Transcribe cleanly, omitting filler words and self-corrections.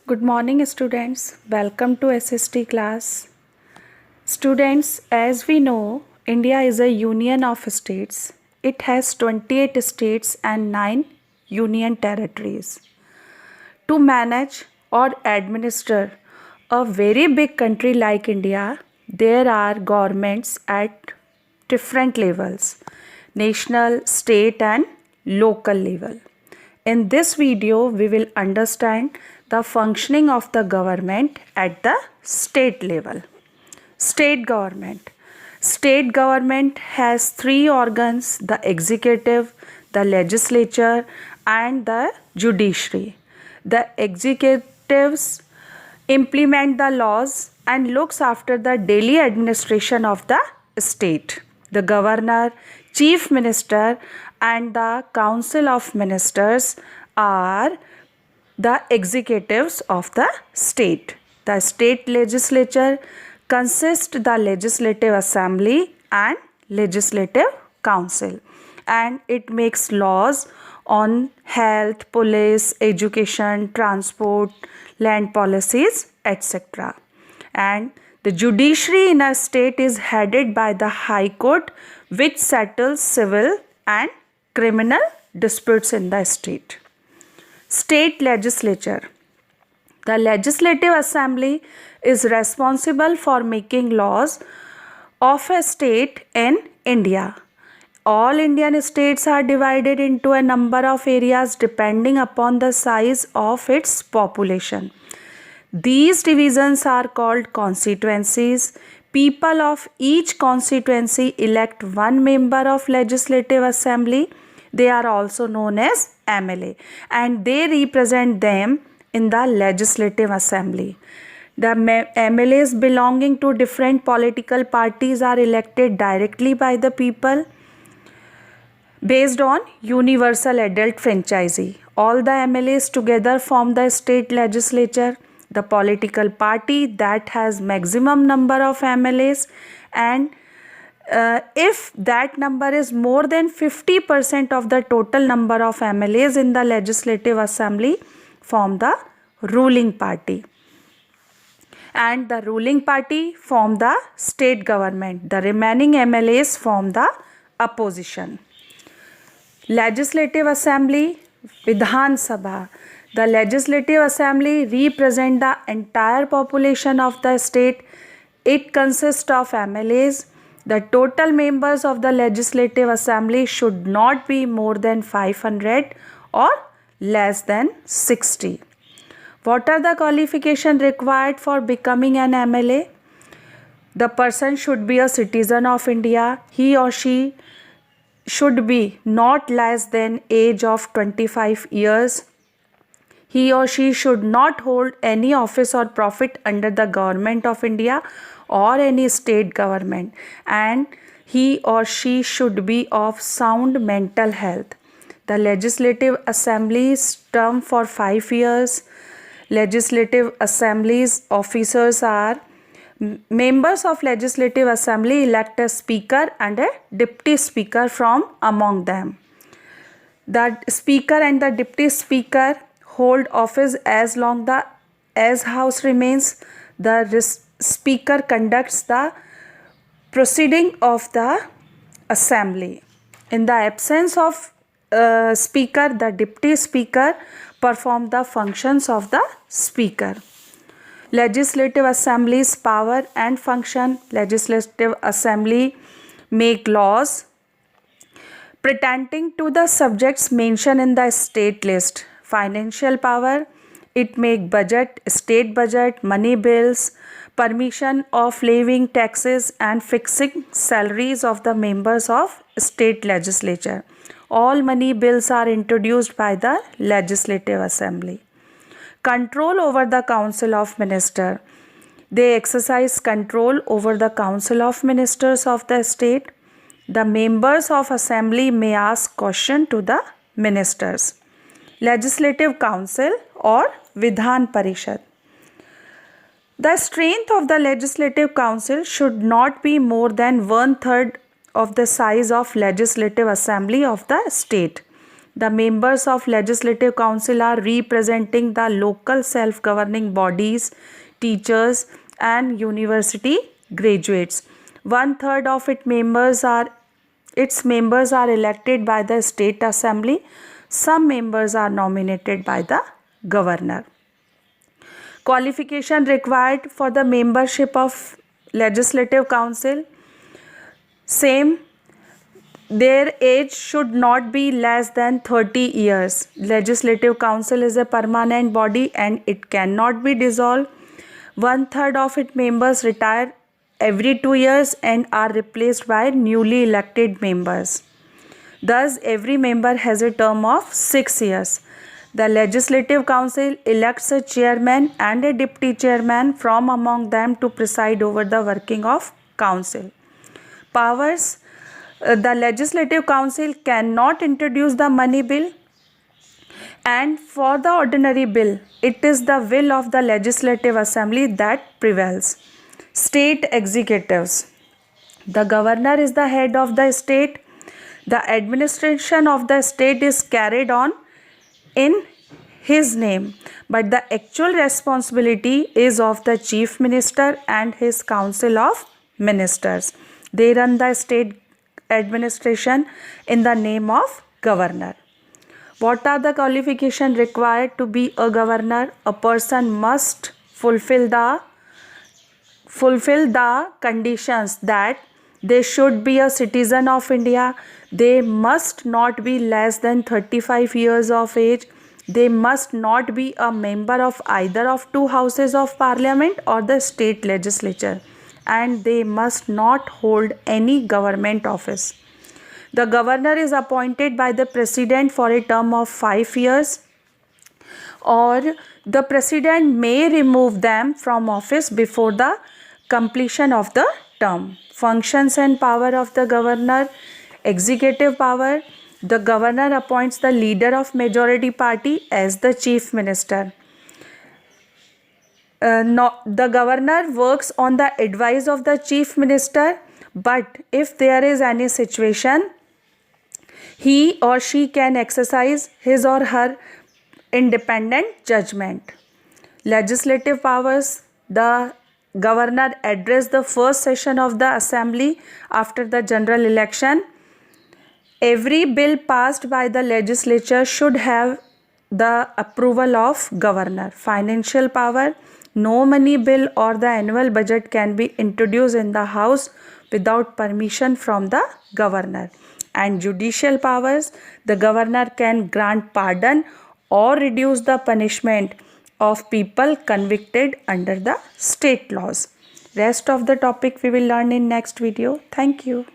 Good morning, students. Welcome to SST class. Students, as we know, India is a union of states. It has 28 states and 9 union territories. To manage or administer a very big country like India, there are governments at different levels: national, state, and local level. In this video, we will understand the functioning of the government at the state level. State government. State government has three organs: the executive, the legislature, and the judiciary. The executives implement the laws and looks after the daily administration of the state. The governor, chief minister, and the council of ministers are the executives of the state. The state legislature consists the legislative assembly and legislative council, and it makes laws on health, police, education, transport, land policies, etc. And the judiciary in a state is headed by the High Court, which settles civil and criminal disputes in the state. State legislature. The legislative assembly is responsible for making laws of a state in India. All Indian states are divided into a number of areas depending upon the size of its population. These divisions are called constituencies. People of each constituency elect one member of legislative assembly. They are also known as MLA, and they represent them in the legislative assembly. The MLAs belonging to different political parties are elected directly by the people based on universal adult franchise. All the MLAs together form the state legislature. The political party that has maximum number of MLAs, and if that number is more than 50% of the total number of MLAs in the legislative assembly, form the ruling party. And the ruling party form the state government. The remaining MLAs form the opposition. Legislative assembly, Vidhan Sabha. The legislative assembly represents the entire population of the state. It consists of MLAs. The total members of the legislative assembly should not be more than 500 or less than 60. What are the qualifications required for becoming an MLA? The person should be a citizen of India. He or she should be not less than age of 25 years. He or she should not hold any office or profit under the government of India or any state government, and he or she should be of sound mental health. The legislative assembly's term for 5 years. Legislative assembly's officers are: members of legislative assembly elect a speaker and a deputy speaker from among them. The speaker and the deputy speaker hold office as long as house remains. The speaker conducts the proceeding of the assembly. In the absence of speaker, the deputy speaker perform the functions of the speaker. Legislative assembly's power and function. Legislative assembly make laws pertaining to the subjects mentioned in the state list. Financial power. It make budget, state budget, money bills, permission of levying taxes, and fixing salaries of the members of state legislature. All money bills are introduced by the legislative assembly. Control over the council of ministers. They exercise control over the council of ministers of the state. The members of assembly may ask questions to the ministers. Legislative council or Vidhan Parishad. The strength of the legislative council should not be more than 1/3 of the size of legislative assembly of the state. The members of Legislative Council are representing the local self-governing bodies, teachers and university graduates. 1/3 of its members are elected by the State Assembly. Some members are nominated by the Governor. Qualification required for the membership of Legislative Council. Same. Their age should not be less than 30 years. Legislative Council is a permanent body and it cannot be dissolved. 1/3 of its members retire every 2 years and are replaced by newly elected members. Thus, every member has a term of 6 years. The Legislative Council elects a chairman and a deputy chairman from among them to preside over the working of council. Powers. The Legislative Council cannot introduce the money bill, and for the ordinary bill, it is the will of the Legislative Assembly that prevails. State executives. The governor is the head of the state. The administration of the state is carried on in his name, but the actual responsibility is of the chief minister and his council of ministers. They run the state administration in the name of governor. What are the qualifications required to be a governor? A person must fulfill the conditions that they should be a citizen of India. They must not be less than 35 years of age. They must not be a member of either of 2 houses of parliament or the state legislature. And they must not hold any government office. The governor is appointed by the president for a term of 5 years, or the president may remove them from office before the completion of the term. Functions and power of the governor. Executive power. The governor appoints the leader of majority party as the chief minister. The governor works on the advice of the chief minister, but if there is any situation, he or she can exercise his or her independent judgment. Legislative powers. The governor addressed the first session of the assembly after the general election. Every bill passed by the legislature should have the approval of governor. Financial power. No money bill or the annual budget can be introduced in the house without permission from the governor. And judicial powers. The governor can grant pardon or reduce the punishment of people convicted under the state laws. Rest of the topic we will learn in next video. Thank you.